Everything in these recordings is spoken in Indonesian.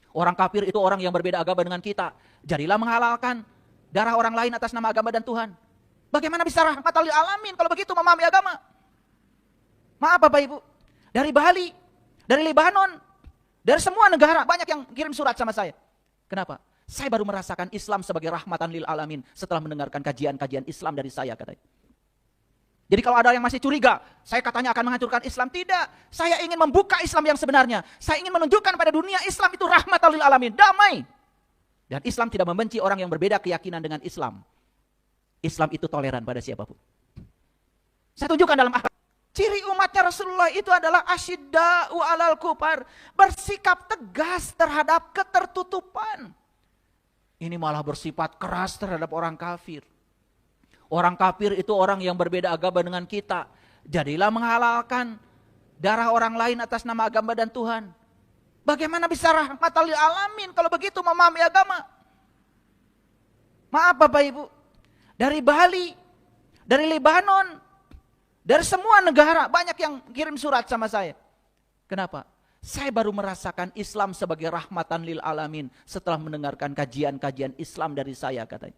Orang kafir itu orang yang berbeda agama dengan kita. Jadilah menghalalkan darah orang lain atas nama agama dan Tuhan. Bagaimana bisa rahmatan lil alamin kalau begitu memahami agama? Maaf Bapak Ibu, dari Bali, dari Lebanon, dari semua negara banyak yang kirim surat sama saya. Kenapa? Saya baru merasakan Islam sebagai rahmatan lil alamin setelah mendengarkan kajian-kajian Islam dari saya, katanya. Jadi kalau ada yang masih curiga, saya katanya akan menghancurkan Islam. Tidak, saya ingin membuka Islam yang sebenarnya. Saya ingin menunjukkan pada dunia Islam itu rahmatan lil alamin, damai. Dan Islam tidak membenci orang yang berbeda keyakinan dengan Islam. Islam itu toleran pada siapapun. Saya tunjukkan dalam akhlak. Ciri umatnya Rasulullah itu adalah asyidda'u alal kufar, bersikap tegas terhadap ketertutupan. Ini malah bersifat keras terhadap orang kafir. Orang kafir itu orang yang berbeda agama dengan kita. Jadilah menghalalkan darah orang lain atas nama agama dan Tuhan. Bagaimana bisa rahmatan lil alamin kalau begitu memahami agama? Maaf Bapak Ibu, dari Bali, dari Lebanon, dari semua negara banyak yang kirim surat sama saya. Kenapa? Saya baru merasakan Islam sebagai rahmatan lil alamin setelah mendengarkan kajian-kajian Islam dari saya, katanya.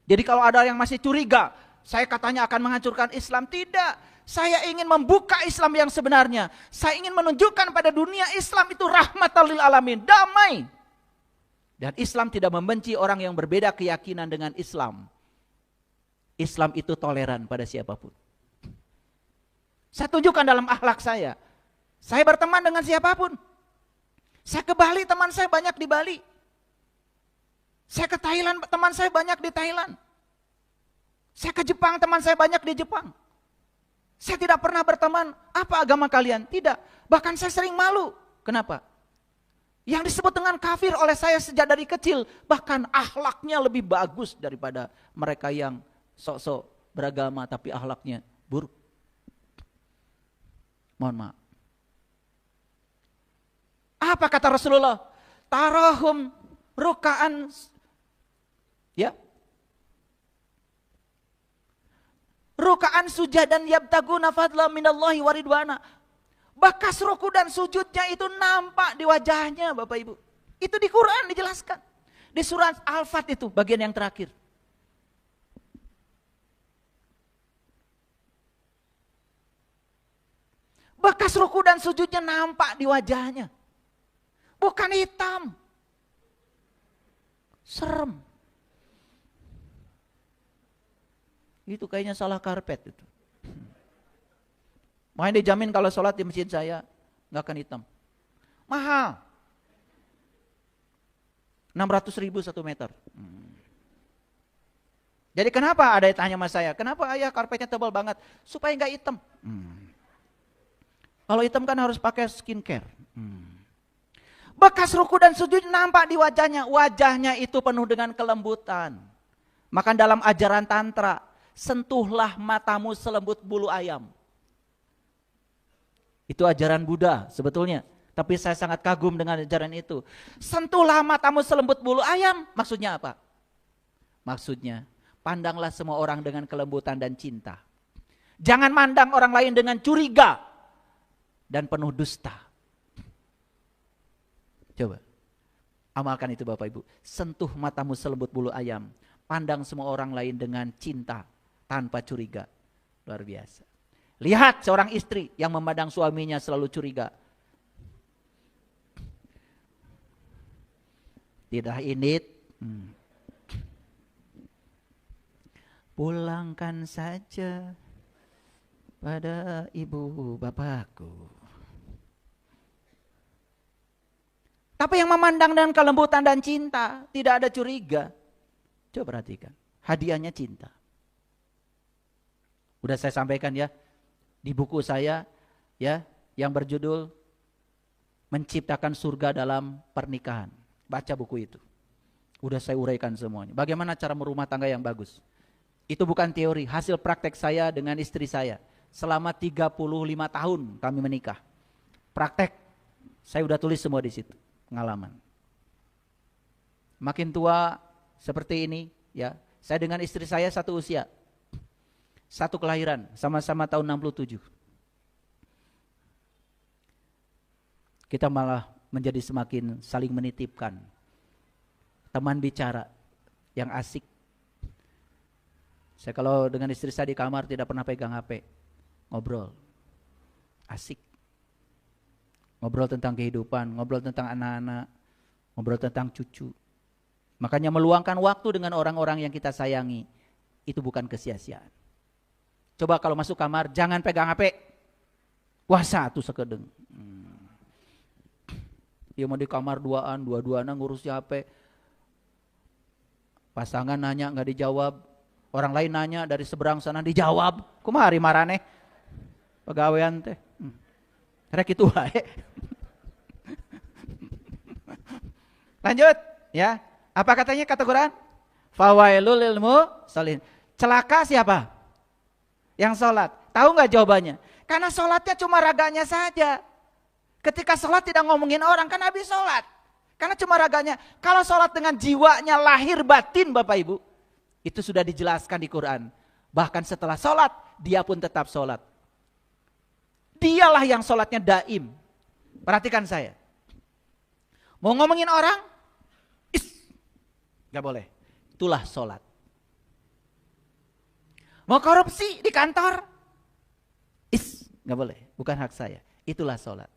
Jadi kalau ada yang masih curiga, saya katanya akan menghancurkan Islam. Tidak, saya ingin membuka Islam yang sebenarnya. Saya ingin menunjukkan pada dunia Islam itu rahmatan lil alamin, damai. Dan Islam tidak membenci orang yang berbeda keyakinan dengan Islam. Islam itu toleran pada siapapun. Saya tunjukkan dalam akhlak saya. Saya berteman dengan siapapun. Saya ke Bali, teman saya banyak di Bali. Saya ke Thailand, teman saya banyak di Thailand. Saya ke Jepang, teman saya banyak di Jepang. Saya tidak pernah berteman, apa agama kalian? Tidak, bahkan saya sering malu. Kenapa? Yang disebut dengan kafir oleh saya sejak dari kecil, bahkan akhlaknya lebih bagus daripada mereka yang sok-sok beragama tapi akhlaknya buruk. Mohon maaf. Apa kata Rasulullah? Tarahum ruka'an, ya, ruka'an sujadan yabtaguna fadla minallahi waridwana. Bekas ruku dan sujudnya itu nampak di wajahnya Bapak Ibu. Itu di Quran dijelaskan. Di surat Al-Fat itu bagian yang terakhir. Bekas ruku dan sujudnya nampak di wajahnya. Bukan hitam. Serem. Itu kayaknya salah karpet itu. Makanya dijamin kalau sholat di masjid saya nggak akan hitam. Mahal. 600.000 1 meter. Jadi kenapa ada yang tanya sama saya, kenapa ayah karpetnya tebal banget? Supaya nggak hitam. Kalau hitam kan harus pakai skincare. Bekas ruku dan sujud nampak di wajahnya. Wajahnya itu penuh dengan kelembutan. Maka dalam ajaran tantra, sentuhlah matamu selembut bulu ayam. Itu ajaran Buddha sebetulnya. Tapi saya sangat kagum dengan ajaran itu. Sentuhlah matamu selembut bulu ayam. Maksudnya apa? Maksudnya, pandanglah semua orang dengan kelembutan dan cinta. Jangan mandang orang lain dengan curiga dan penuh dusta. Coba, amalkan itu Bapak Ibu. Sentuh matamu selembut bulu ayam. Pandang semua orang lain dengan cinta, tanpa curiga. Luar biasa. Lihat seorang istri yang memandang suaminya selalu curiga. Tidak ini. Pulangkan saja pada ibu bapakku. Tapi yang memandang dengan kelembutan dan cinta, tidak ada curiga. Coba perhatikan, hadiahnya cinta. Udah saya sampaikan ya, di buku saya ya, yang berjudul Menciptakan Surga dalam Pernikahan. Baca buku itu. Udah saya uraikan semuanya. Bagaimana cara merumah tangga yang bagus. Itu bukan teori, hasil praktek saya dengan istri saya. Selama 35 tahun kami menikah. Praktek, saya udah tulis semua di situ. Pengalaman. Makin tua seperti ini ya, saya dengan istri saya satu usia, satu kelahiran, sama-sama tahun 67. Kita malah menjadi semakin saling menitipkan. Teman bicara yang asik. Saya kalau dengan istri saya di kamar tidak pernah pegang HP. Ngobrol. Asik. Ngobrol tentang kehidupan, ngobrol tentang anak-anak, ngobrol tentang cucu. Makanya meluangkan waktu dengan orang-orang yang kita sayangi, itu bukan kesia-siaan. Coba kalau masuk kamar, jangan pegang HP. Wah, satu sekedeng. Ya mau di kamar dua-duaan ngurus HP. Pasangan nanya nggak dijawab. Orang lain nanya dari seberang sana dijawab. Kumari marane. Pegawaian teh. Rek itu wae. Lanjut ya. Apa katanya kata Quran? Fawailul lil musallin. Celaka siapa? Yang sholat. Tahu nggak jawabannya? Karena sholatnya cuma raganya saja. Ketika sholat tidak ngomongin orang, kan habis sholat. Karena cuma raganya. Kalau sholat dengan jiwanya lahir batin Bapak Ibu, itu sudah dijelaskan di Quran. Bahkan setelah sholat, dia pun tetap sholat. Dialah yang sholatnya daim. Perhatikan saya. Mau ngomongin orang, gak boleh. Itulah sholat. Mau korupsi di kantor, gak boleh. Bukan hak saya. Itulah sholat.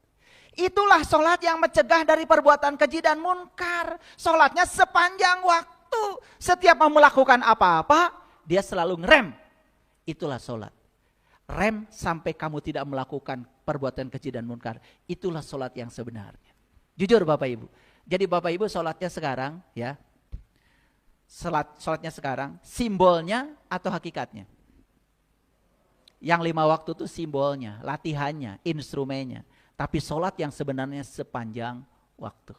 Itulah sholat yang mencegah dari perbuatan keji dan munkar. Sholatnya sepanjang waktu. Setiap mau melakukan apa-apa, dia selalu ngerem. Itulah sholat. Rem sampai kamu tidak melakukan perbuatan keji dan munkar. Itulah sholat yang sebenarnya. Jujur Bapak Ibu. Jadi Bapak Ibu sholatnya sekarang, ya. Sholatnya sekarang, simbolnya atau hakikatnya? Yang 5 waktu itu simbolnya, latihannya, instrumennya. Tapi sholat yang sebenarnya sepanjang waktu.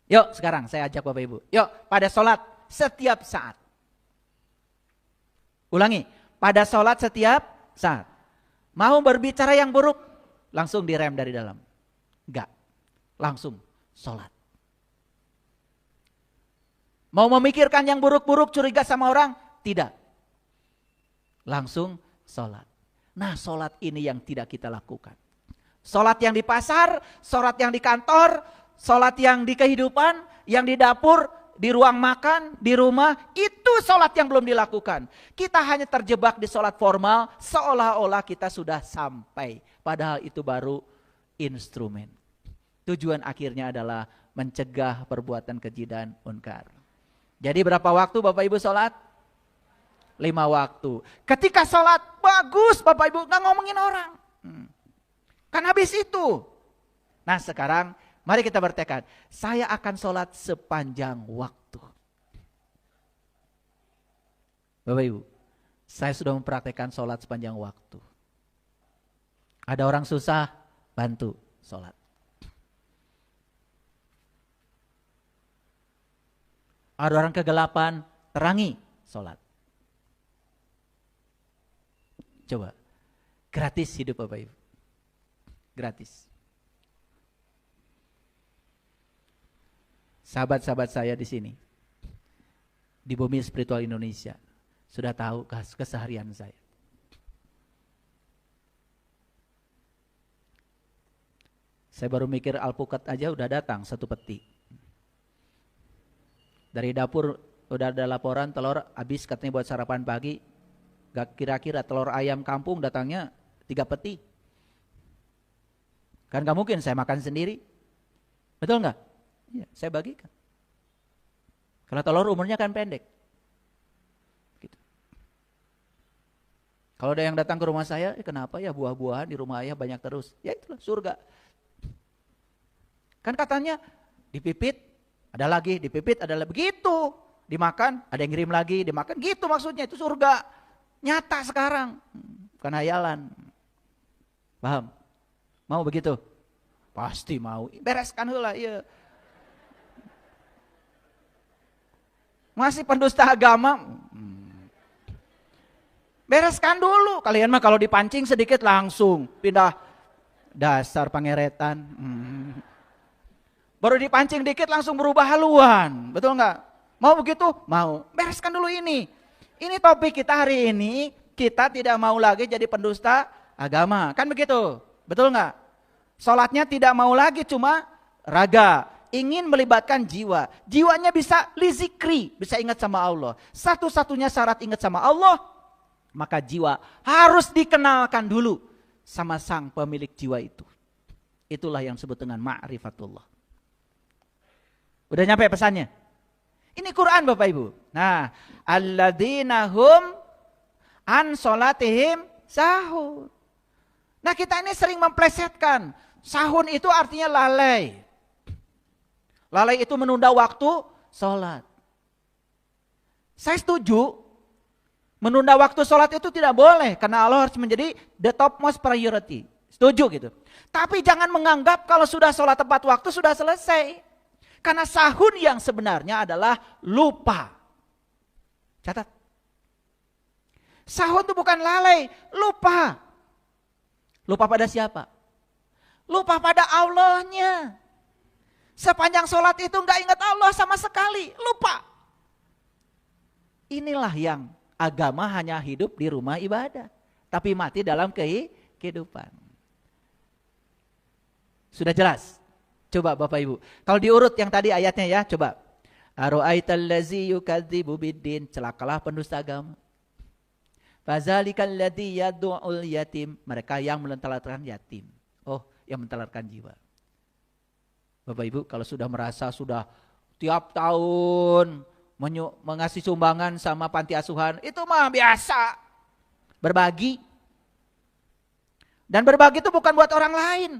Yuk sekarang saya ajak Bapak Ibu. Yuk pada sholat setiap saat. Ulangi, pada sholat setiap saat. Mau berbicara yang buruk, langsung direm dari dalam. Enggak, langsung sholat. Mau memikirkan yang buruk-buruk, curiga sama orang, tidak. Langsung sholat. Nah sholat ini yang tidak kita lakukan. Sholat yang di pasar, sholat yang di kantor, sholat yang di kehidupan, yang di dapur, di ruang makan, di rumah, itu sholat yang belum dilakukan. Kita hanya terjebak di sholat formal, seolah-olah kita sudah sampai. Padahal itu baru instrumen. Tujuan akhirnya adalah mencegah perbuatan keji dan munkar. Jadi berapa waktu Bapak Ibu sholat? 5 waktu. Ketika sholat, bagus Bapak Ibu, gak ngomongin orang. Kan habis itu. Nah sekarang mari kita bertekad. Saya akan sholat sepanjang waktu. Bapak Ibu, saya sudah mempraktekkan sholat sepanjang waktu. Ada orang susah, bantu sholat. Ada orang kegelapan, terangi sholat. Coba, gratis hidup Bapak Ibu. Gratis. Sahabat-sahabat saya di sini, di Bumi Spiritual Indonesia, sudah tahu keseharian saya. Saya baru mikir alpukat aja udah datang 1 peti. Dari dapur udah ada laporan telur habis katanya buat sarapan pagi. Gak kira-kira telur ayam kampung datangnya 3 peti. Kan gak mungkin saya makan sendiri. Betul gak? Iya, saya bagikan. Kalau telur umurnya kan pendek. Gitu. Kalau ada yang datang ke rumah saya, kenapa ya buah-buahan di rumah ayah banyak terus? Ya itulah surga. Kan katanya dipipit, ada lagi, dipipit, ada lagi. Begitu. Dimakan, ada yang ngirim lagi, dimakan. Gitu maksudnya, itu surga. Nyata sekarang. Bukan hayalan. Paham? Mau begitu? Pasti mau. Bereskan heula ieu. Masih pendusta agama. Bereskan dulu. Kalian mah kalau dipancing sedikit langsung pindah. Dasar pangeretan. Baru dipancing dikit langsung berubah haluan. Betul enggak? Mau begitu? Mau. Bereskan dulu ini. Ini topik kita hari ini. Kita tidak mau lagi jadi pendusta agama. Kan begitu? Betul enggak? Sholatnya tidak mau lagi cuma raga, ingin melibatkan jiwa. Jiwanya bisa lizikri, bisa ingat sama Allah. Satu-satunya syarat ingat sama Allah, maka jiwa harus dikenalkan dulu sama sang pemilik jiwa itu. Itulah yang disebut dengan ma'rifatullah. Udah nyampe pesannya? Ini Quran Bapak Ibu. Nah, alladzina hum an sholatihim sahun. Nah, kita ini sering memplesetkan. Sahun itu artinya lalai. Lalai itu menunda waktu sholat. Saya setuju. Menunda waktu sholat itu tidak boleh. Karena Allah harus menjadi the topmost priority. Setuju gitu. Tapi jangan menganggap kalau sudah sholat tepat waktu sudah selesai. Karena sahun yang sebenarnya adalah lupa. Catat. Sahun itu bukan lalai, lupa. Lupa pada siapa? Lupa pada Allahnya. Sepanjang sholat itu enggak ingat Allah sama sekali, lupa. Inilah yang agama hanya hidup di rumah ibadah, tapi mati dalam kehidupan. Sudah jelas? Coba Bapak Ibu, kalau diurut yang tadi ayatnya ya, coba. Aro'aital ladzi yukadzibu biddin, celakalah pendusta agama. Fazalikal ladzi yad'ul yatim, mereka yang menelantarkan yatim. Oh, yang menelantarkan jiwa. Bapak Ibu, kalau sudah merasa sudah tiap tahun mengasih sumbangan sama panti asuhan, itu mah biasa. Berbagi. Dan berbagi itu bukan buat orang lain.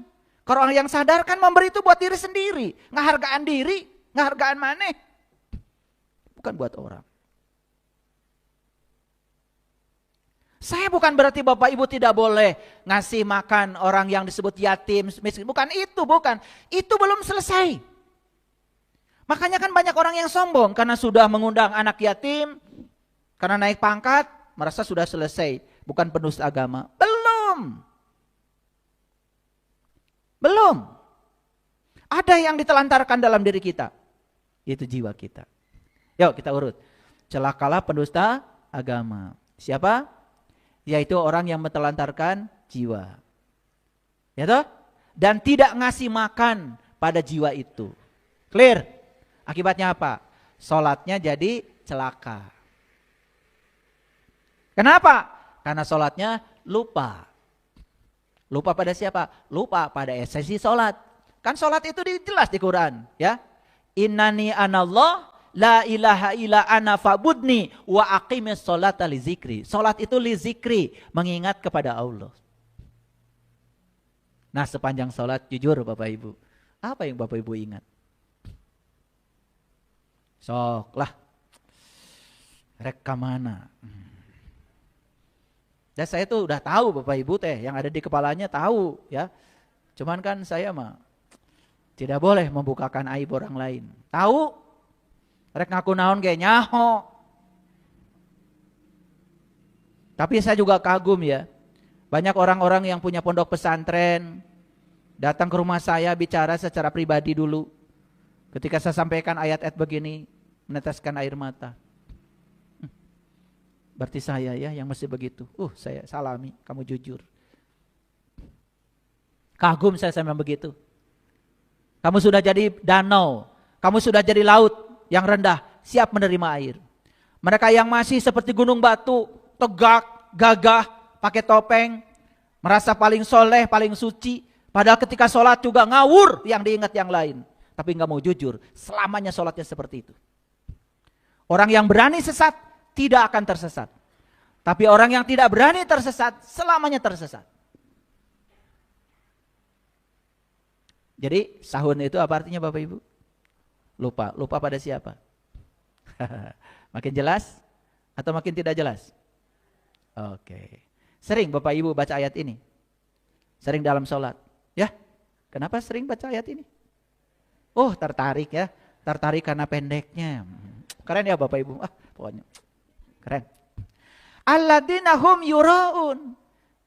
Kalau orang yang sadar kan memberi itu buat diri sendiri. Ngehargaan diri, ngehargaan maneh. Bukan buat orang. Saya bukan berarti Bapak Ibu tidak boleh ngasih makan orang yang disebut yatim, miskin. Bukan itu, bukan. Itu belum selesai. Makanya kan banyak orang yang sombong karena sudah mengundang anak yatim, karena naik pangkat, merasa sudah selesai. Bukan pendusta agama. Belum. Belum. Ada yang ditelantarkan dalam diri kita. Itu jiwa kita. Yuk kita urut. Celakalah pendusta agama. Siapa? Yaitu orang yang menelantarkan jiwa. Ya toh? Dan tidak ngasih makan pada jiwa itu. Clear? Akibatnya apa? Sholatnya jadi celaka. Kenapa? Karena sholatnya lupa. Lupa pada siapa? Lupa pada esensi sholat. Kan sholat itu jelas di Quran. Ya. Innani anallah la ilaha illa ana fa'budni wa aqimis sholata li zikri. Sholat itu li zikri, mengingat kepada Allah. Nah sepanjang sholat jujur Bapak Ibu, apa yang Bapak Ibu ingat? Sok lah. Rek mana? Dan saya tuh udah tahu Bapak Ibu teh yang ada di kepalanya tahu ya. Cuman kan saya mah tidak boleh membukakan aib orang lain. Tahu? Rek ngaku naon ge nyaho. Tapi saya juga kagum ya. Banyak orang-orang yang punya pondok pesantren datang ke rumah saya bicara secara pribadi dulu. Ketika saya sampaikan ayat-ayat begini, meneteskan air mata. Berarti saya ya yang mesti begitu. Saya salami, kamu jujur. Kagum saya sama begitu. Kamu sudah jadi danau, kamu sudah jadi laut yang rendah, siap menerima air. Mereka yang masih seperti gunung batu, tegak, gagah, pakai topeng, merasa paling soleh, paling suci. Padahal ketika sholat juga ngawur yang diingat yang lain. Tapi nggak mau jujur, selamanya sholatnya seperti itu. Orang yang berani sesat, tidak akan tersesat. Tapi orang yang tidak berani tersesat, selamanya tersesat. Jadi sahun itu apa artinya Bapak Ibu? Lupa. Lupa pada siapa? Makin jelas atau makin tidak jelas? Oke. Sering Bapak Ibu baca ayat ini? Sering dalam sholat? Ya? Kenapa sering baca ayat ini? Tertarik ya. Tertarik karena pendeknya. Keren ya Bapak Ibu. Pokoknya keren. Alladzina hum yuraun.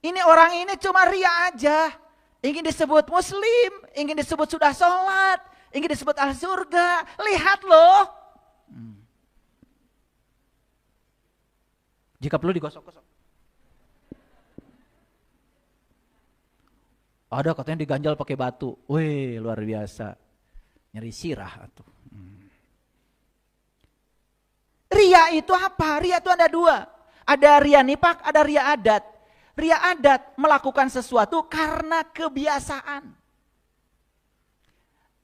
Ini orang ini cuma ria aja. Ingin disebut muslim, ingin disebut sudah sholat, ingin disebut ahli surga. Lihat loh. Jika perlu digosok-gosok. Ada katanya diganjal pakai batu. Wih, luar biasa. Nyeri sirah atuh. Ria itu apa? Ria itu ada dua. Ada ria nifak, ada ria adat. Ria adat melakukan sesuatu karena kebiasaan.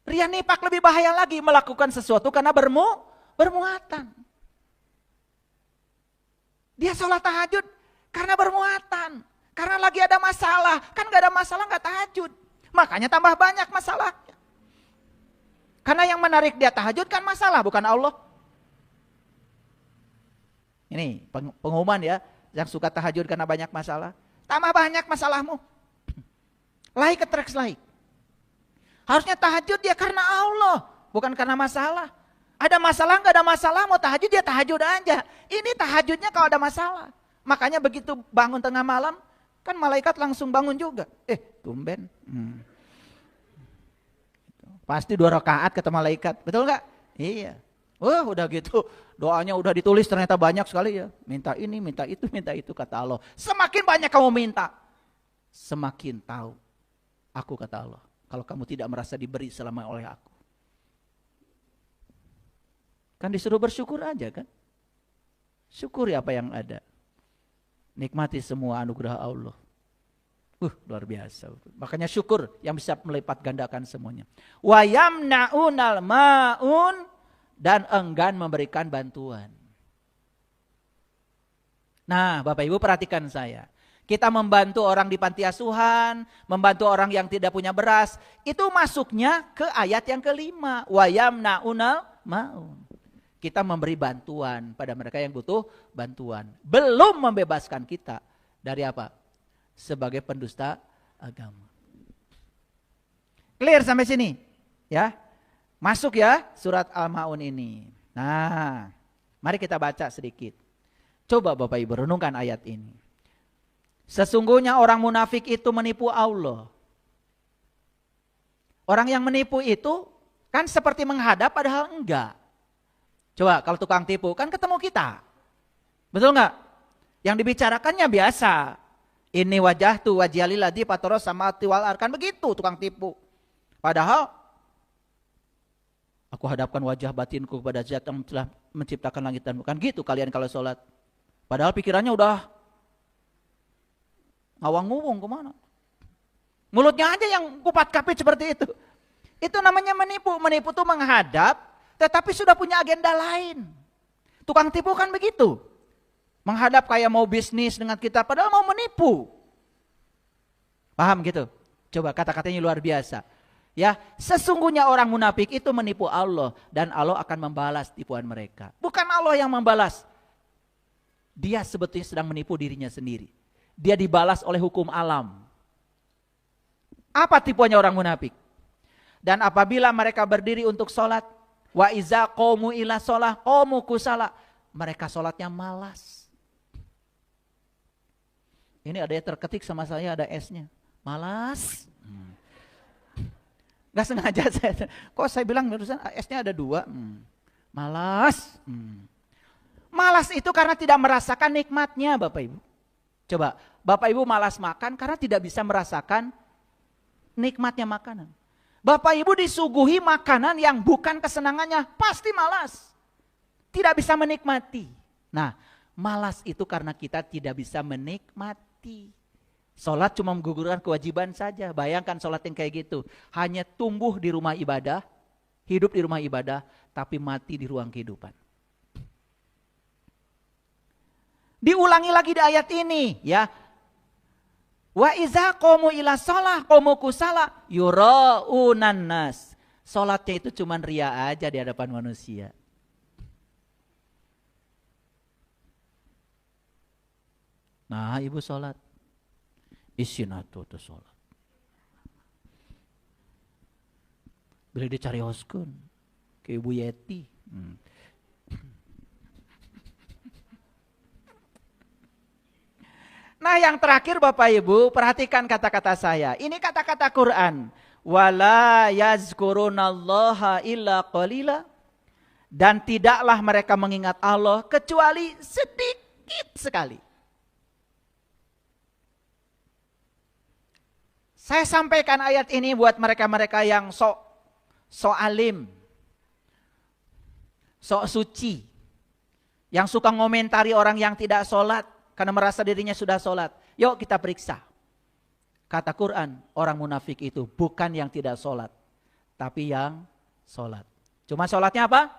Ria nifak lebih bahaya lagi, melakukan sesuatu karena bermuatan. Dia sholat tahajud karena bermuatan. Karena lagi ada masalah. Kan gak ada masalah gak tahajud. Makanya tambah banyak masalahnya. Karena yang menarik dia tahajud kan masalah, bukan Allah. Ini pengumuman ya. Yang suka tahajud karena banyak masalah. Tambah banyak masalahmu. Laik ketreks laik. Harusnya tahajud dia karena Allah. Bukan karena masalah. Ada masalah gak ada masalah, mau tahajud dia tahajud aja. Ini tahajudnya kalau ada masalah. Makanya begitu bangun tengah malam, kan malaikat langsung bangun juga. Tumben. Pasti 2 rakaat kata malaikat. Betul gak? Iya. Udah gitu. Doanya udah ditulis ternyata banyak sekali ya. Minta ini, minta itu kata Allah. Semakin banyak kamu minta, semakin tahu aku kata Allah. Kalau kamu tidak merasa diberi selama oleh aku. Kan disuruh bersyukur aja kan. Syukuri apa yang ada. Nikmati semua anugerah Allah. Luar biasa. Makanya syukur yang bisa melipat gandakan semuanya. Wa yamna'unal ma'un, dan enggan memberikan bantuan. Nah, Bapak Ibu perhatikan saya. Kita membantu orang di panti asuhan, membantu orang yang tidak punya beras, itu masuknya ke ayat yang kelima. Wa yamna'unal ma'un. Kita memberi bantuan pada mereka yang butuh bantuan. Belum membebaskan kita dari apa? Sebagai pendusta agama. Clear sampai sini? Ya. Masuk ya surat Al-Ma'un ini. Nah, mari kita baca sedikit. Coba Bapak Ibu renungkan ayat ini. Sesungguhnya orang munafik itu menipu Allah. Orang yang menipu itu kan seperti menghadap padahal enggak. Coba kalau tukang tipu kan ketemu kita. Betul enggak? Yang dibicarakannya biasa. Ini wajah tu wajhalilladzi fataras samawati wal ardh, kan begitu tukang tipu. Padahal aku hadapkan wajah batinku kepada Zat yang telah menciptakan langit dan bumi. Kan gitu kalian kalau sholat. Padahal pikirannya udah ngawang-ngawung kemana. Mulutnya aja yang kupat kapit seperti itu. Itu namanya menipu. Menipu itu menghadap tetapi sudah punya agenda lain. Tukang tipu kan begitu. Menghadap kayak mau bisnis dengan kita padahal mau menipu. Paham gitu? Coba kata-katanya luar biasa. Ya, sesungguhnya orang munafik itu menipu Allah dan Allah akan membalas tipuan mereka. Bukan Allah yang membalas. Dia sebetulnya sedang menipu dirinya sendiri. Dia dibalas oleh hukum alam. Apa tipuannya orang munafik? Dan apabila mereka berdiri untuk sholat, wa iza qamu ila sholah qamu kusala, mereka sholatnya malas. Ini ada yang terketik sama saya, ada S-nya. Malas. Gak sengaja saya. Kok saya bilang barusan S-nya ada 2. Malas. Malas itu karena tidak merasakan nikmatnya Bapak Ibu. Coba, Bapak Ibu malas makan karena tidak bisa merasakan nikmatnya makanan. Bapak Ibu disuguhi makanan yang bukan kesenangannya, pasti malas. Tidak bisa menikmati. Nah, malas itu karena kita tidak bisa menikmati. Sholat cuma menggugurkan kewajiban saja. Bayangkan sholat yang kayak gitu. Hanya tumbuh di rumah ibadah, hidup di rumah ibadah, tapi mati di ruang kehidupan. Diulangi lagi di ayat ini ya. Wa iza qamu ila shalah qamu kusala yuraunan nas. Salatnya itu cuman ria aja di hadapan manusia. Nah, ibu salat. Isin atuh tuh salat. Beli dicari hoskun ke Ibu Yeti. Nah yang terakhir Bapak Ibu, perhatikan kata-kata saya. Ini kata-kata Quran. Wala yazkurunallaha illa qalila. Dan tidaklah mereka mengingat Allah kecuali sedikit sekali. Saya sampaikan ayat ini buat mereka-mereka yang sok alim, sok suci, yang suka ngomentari orang yang tidak sholat karena merasa dirinya sudah sholat. Yuk kita periksa. Kata Quran, orang munafik itu bukan yang tidak sholat, tapi yang sholat. Cuma sholatnya apa?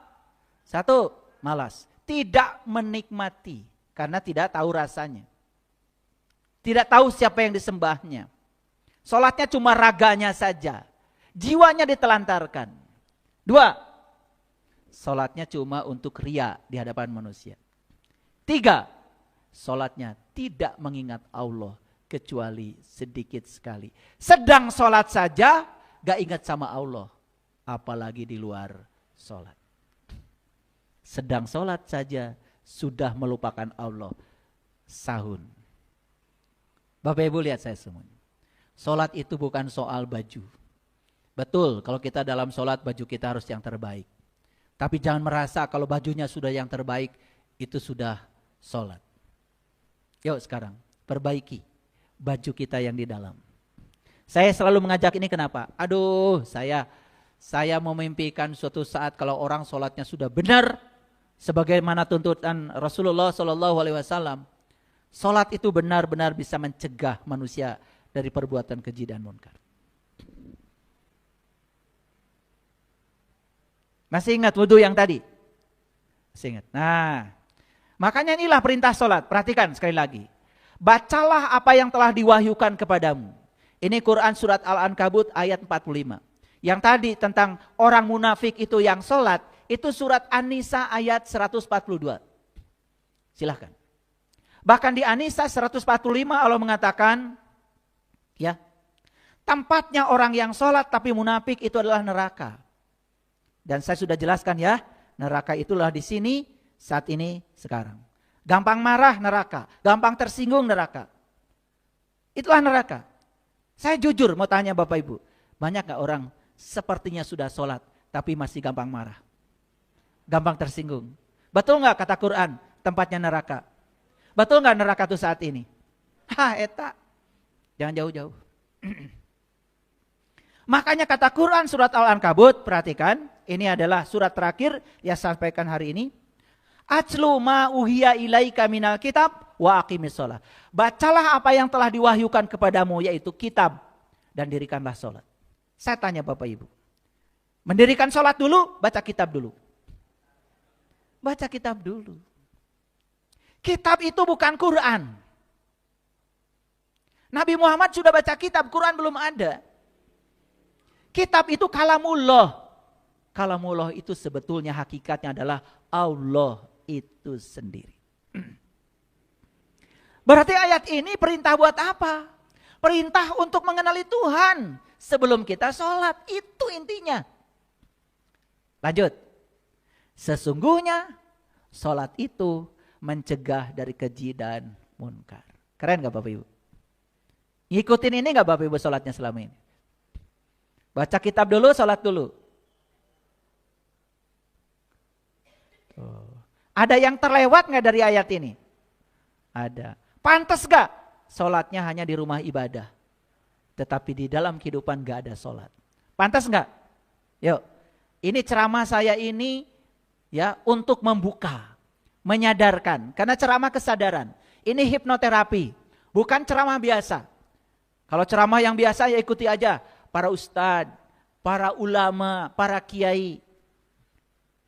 Satu, malas. Tidak menikmati karena tidak tahu rasanya. Tidak tahu siapa yang disembahnya. Sholatnya cuma raganya saja. Jiwanya ditelantarkan. Dua, sholatnya cuma untuk ria di hadapan manusia. Tiga, sholatnya tidak mengingat Allah kecuali sedikit sekali. Sedang sholat saja gak ingat sama Allah. Apalagi di luar sholat. Sedang sholat saja sudah melupakan Allah. Sahun. Bapak Ibu lihat saya semuanya. Sholat itu bukan soal baju. Betul, kalau kita dalam sholat baju kita harus yang terbaik. Tapi jangan merasa kalau bajunya sudah yang terbaik, itu sudah sholat. Yuk sekarang, perbaiki baju kita yang di dalam. Saya selalu mengajak ini kenapa? Aduh, saya memimpikan suatu saat kalau orang sholatnya sudah benar, sebagaimana tuntutan Rasulullah SAW. Sholat itu benar-benar bisa mencegah manusia dari perbuatan keji dan munkar. Masih ingat wudhu yang tadi? Masih ingat. Nah, makanya inilah perintah sholat. Perhatikan sekali lagi. Bacalah apa yang telah diwahyukan kepadamu. Ini Quran surat Al-Ankabut ayat 45. Yang tadi tentang orang munafik itu yang sholat, itu surat An-Nisa ayat 142. Silahkan. Bahkan di An-Nisa 145 Allah mengatakan, ya, tempatnya orang yang sholat tapi munafik itu adalah neraka. Dan saya sudah jelaskan ya, neraka itulah di sini, saat ini, sekarang. Gampang marah neraka, gampang tersinggung neraka. Itulah neraka. Saya jujur mau tanya Bapak Ibu, banyak gak orang sepertinya sudah sholat tapi masih gampang marah? Gampang tersinggung. Betul gak kata Quran tempatnya neraka? Betul gak neraka itu saat ini? Eta. Jangan jauh-jauh. Makanya kata Quran surat Al-Ankabut, perhatikan, ini adalah surat terakhir yang saya sampaikan hari ini. Atlu ma uhiya ilaika minal kitab wa aqimis sholat. Bacalah apa yang telah diwahyukan kepadamu, yaitu kitab, dan dirikanlah sholat. Saya tanya Bapak Ibu, mendirikan sholat dulu, baca kitab dulu? Baca kitab dulu. Kitab itu bukan Quran. Nabi Muhammad sudah baca kitab, Quran belum ada. Kitab itu kalamullah. Kalamullah itu sebetulnya hakikatnya adalah Allah itu sendiri. Berarti ayat ini perintah buat apa? Perintah untuk mengenali Tuhan sebelum kita sholat. Itu intinya. Lanjut. Sesungguhnya sholat itu mencegah dari keji dan munkar. Keren gak Bapak Ibu? Ngikutin ini gak Bapak Ibu sholatnya selama ini? Baca kitab dulu, sholat dulu. Ada yang terlewat gak dari ayat ini? Ada. Pantas gak sholatnya hanya di rumah ibadah, tetapi di dalam kehidupan gak ada sholat? Pantas gak? Yuk, ini ceramah saya ini ya untuk membuka, menyadarkan. Karena ceramah kesadaran. Ini hipnoterapi, bukan ceramah biasa. Kalau ceramah yang biasa ya ikuti aja. Para ustadz, para ulama, para kiai.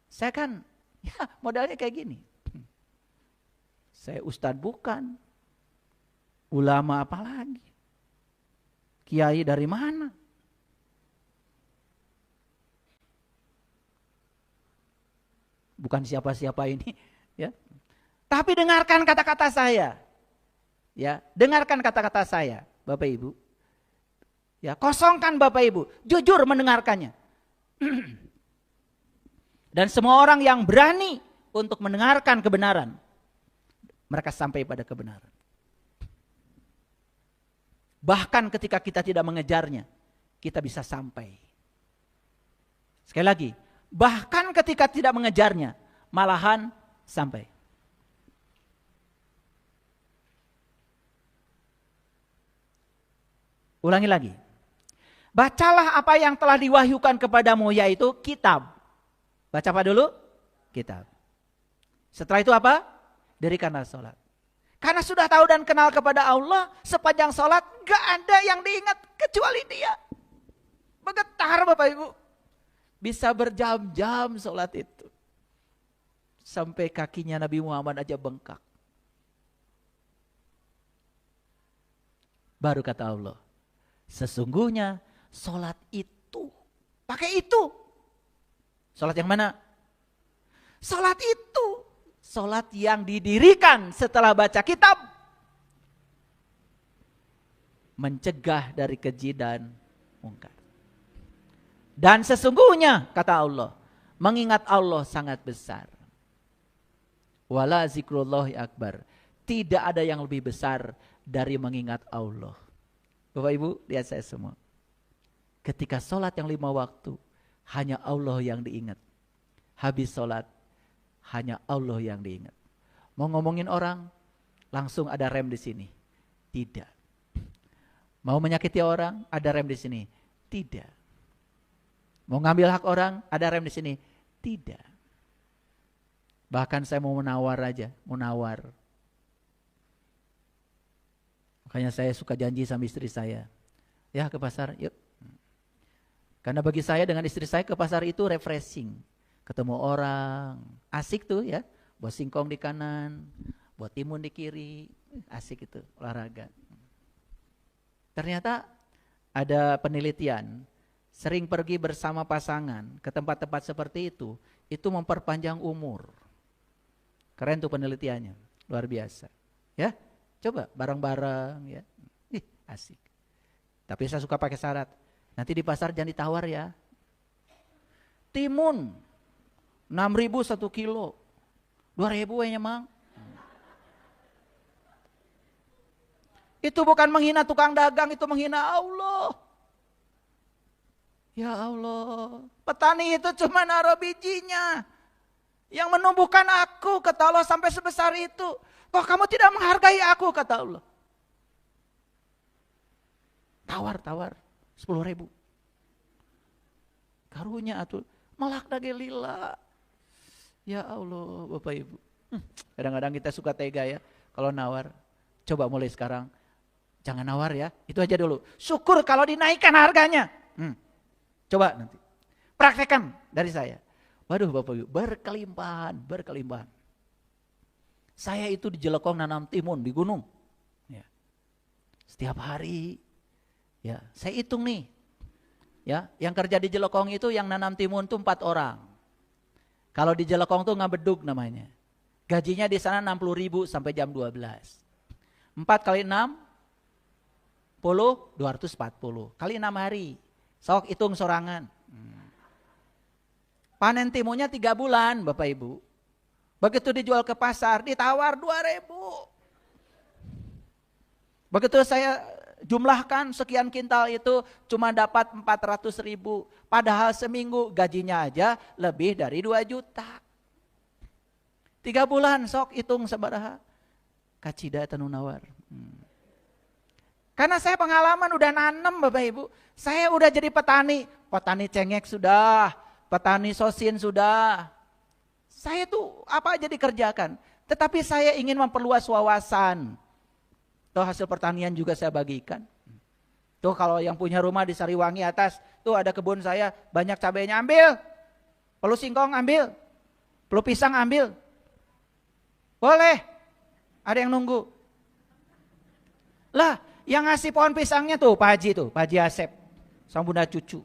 Saya kan ya modalnya kayak gini. Saya ustadz bukan. Ulama apalagi. Kiai dari mana? Bukan siapa-siapa ini, ya. Tapi dengarkan kata-kata saya. Ya, dengarkan kata-kata saya, Bapak Ibu. Ya, kosongkan Bapak Ibu, jujur mendengarkannya. Dan semua orang yang berani untuk mendengarkan kebenaran, mereka sampai pada kebenaran. Bahkan ketika kita tidak mengejarnya, kita bisa sampai. Sekali lagi, bahkan ketika tidak mengejarnya, malahan sampai. Ulangi lagi. Bacalah apa yang telah diwahyukan kepadamu, yaitu kitab. Baca apa dulu? Kitab. Setelah itu apa? Dirikanlah sholat. Karena sudah tahu dan kenal kepada Allah, sepanjang sholat gak ada yang diingat kecuali Dia. Bergetar Bapak Ibu. Bisa berjam-jam sholat itu. Sampai kakinya Nabi Muhammad aja bengkak. Baru kata Allah, sesungguhnya sholat itu, pakai itu. Sholat yang mana? Sholat itu. Sholat yang didirikan setelah baca kitab. Mencegah dari keji dan mungkar. Dan sesungguhnya, kata Allah, mengingat Allah sangat besar. Wala zikrullahi akbar. Tidak ada yang lebih besar dari mengingat Allah. Bapak Ibu, lihat saya semua. Ketika sholat yang 5 waktu, hanya Allah yang diingat. Habis sholat, hanya Allah yang diingat. Mau ngomongin orang, langsung ada rem di sini. Tidak. Mau menyakiti orang, ada rem di sini. Tidak. Mau ngambil hak orang, ada rem di sini. Tidak. Bahkan saya mau menawar aja, menawar. Makanya saya suka janji sama istri saya. Ya ke pasar, yuk. Karena bagi saya dengan istri saya ke pasar itu refreshing. Ketemu orang, asik tuh ya. Buat singkong di kanan, buat timun di kiri. Asik itu, olahraga. Ternyata ada penelitian, sering pergi bersama pasangan ke tempat-tempat seperti itu memperpanjang umur. Keren tuh penelitiannya, luar biasa. Ya, coba bareng-bareng ya. Asik. Tapi saya suka pakai syarat. Nanti di pasar jangan ditawar ya. Timun 6.000 1 kilo. 2.000 aja mang. Itu bukan menghina tukang dagang, itu menghina Allah. Ya Allah, petani itu cuma naruh bijinya. Yang menumbuhkan aku, kata Allah, sampai sebesar itu. Kok kamu tidak menghargai aku, kata Allah. Tawar 10.000. Karunya atuh, malak dage lila. Ya Allah, Bapak Ibu. Kadang-kadang kita suka tega ya, kalau nawar. Coba mulai sekarang, jangan nawar ya, itu aja dulu. Syukur kalau dinaikkan harganya. Coba nanti, praktekkan dari saya. Waduh Bapak Ibu, berkelimpahan. Saya itu di Jelekong nanam timun di gunung. Ya. Setiap hari, ya saya hitung nih. Ya, yang kerja di Jelekong itu yang nanam timun itu 4 orang. Kalau di Jelekong tuh ngabedug namanya. Gajinya di sana 60.000 sampai jam 12. 4 kali 6, 240. Kali 6 hari. Sok hitung sorangan. Panen timunnya 3 bulan Bapak Ibu. Begitu dijual ke pasar ditawar 2.000. Begitu saya jumlahkan sekian kintal itu cuma dapat 400.000. Padahal seminggu gajinya aja lebih dari 2 juta. 3 bulan sok hitung sabaraha. Kacida tanu nawar. Karena saya pengalaman udah nanem Bapak Ibu. Saya udah jadi petani cengek sudah, petani sosin sudah. Saya tuh apa aja dikerjakan. Tetapi saya ingin memperluas wawasan. Tuh hasil pertanian juga saya bagikan. Tuh kalau yang punya rumah di Sariwangi atas, tuh ada kebun saya, banyak cabainya ambil. Perlu singkong ambil. Perlu pisang ambil. Boleh. Ada yang nunggu. Lah, yang ngasih pohon pisangnya tuh Pak Haji Asep. Sama Bunda Cucu.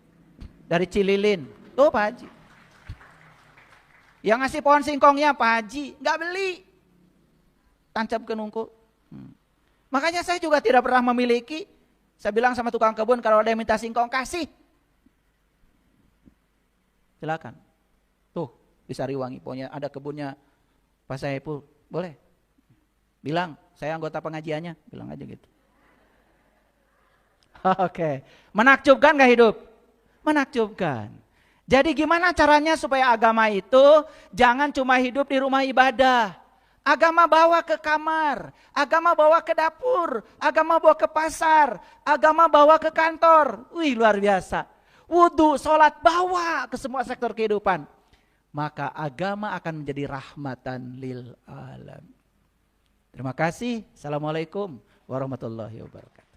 Dari Cililin. Tuh Pak Haji. Yang ngasih pohon singkongnya Pak Haji. Gak beli. Tancap ke nungku. Makanya saya juga tidak pernah memiliki. Saya bilang sama tukang kebun kalau ada yang minta singkong kasih. Silakan. Tuh di Sariwangi pokoknya ada kebunnya Pak Saipul. Boleh. Bilang saya anggota pengajiannya. Bilang aja gitu. Oke. Menakjubkan gak hidup? Menakjubkan. Jadi gimana caranya supaya agama itu jangan cuma hidup di rumah ibadah. Agama bawa ke kamar, agama bawa ke dapur, agama bawa ke pasar, agama bawa ke kantor. Wih, luar biasa. Wudhu, sholat, bawa ke semua sektor kehidupan. Maka agama akan menjadi rahmatan lil alam. Terima kasih. Assalamualaikum warahmatullahi wabarakatuh.